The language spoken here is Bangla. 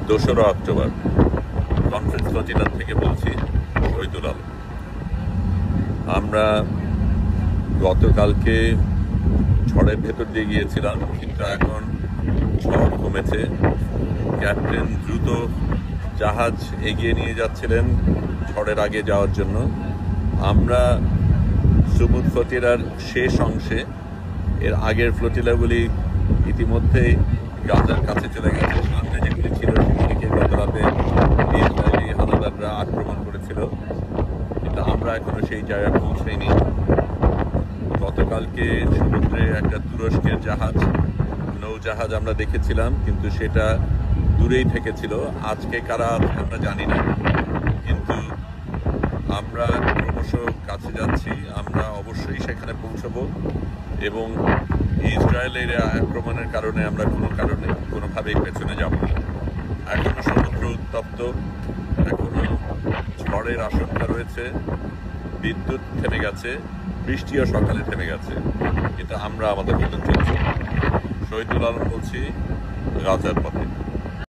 2রা অক্টোবর কনফারেন্স ফ্লোটিলা থেকে বলছি, শহীদুল আলম। আমরা গতকালকে ঝড়ের ভেতর দিয়ে গিয়েছিলাম, কিন্তু এখন ঝড় কমেছে। ক্যাপ্টেন দ্রুত জাহাজ এগিয়ে নিয়ে যাচ্ছিলেন ঝড়ের আগে যাওয়ার জন্য। আমরা সুমুদ ফ্লোটিলার শেষ অংশে, এর আগের ফ্লোটিলাগুলি ইতিমধ্যেই গাজার কাছে চলে গেছে। সামনে যেগুলি ছিল সেগুলিকে গত রাতে ইসরায়েলি হানাদাররা আক্রমণ করেছিল, কিন্তু আমরা এখনো সেই জায়গায় পৌঁছাইনি। গতকালকে সমুদ্রে একটা তুরস্কের নৌজাহাজ আমরা দেখেছিলাম, কিন্তু সেটা দূরেই থেকেছিল। আজকে কারা আমরা জানি না, কিন্তু আমরা ক্রমশ কাছে যাচ্ছি। আমরা অবশ্যই সেখানে পৌঁছবো, এবং ইসরায়েলের আক্রমণের কারণে আমরা কোনোভাবেই পেছনে যাব না। এখনো সমুদ্র উত্তপ্ত, এখনো ঝড়ের আশঙ্কা রয়েছে। বিদ্যুৎ থেমে গেছে, বৃষ্টিও সকালে থেমে গেছে, কিন্তু আমরা আমাদের মতন চলছি। শহীদুল আলম বলছি, গাজার পথে।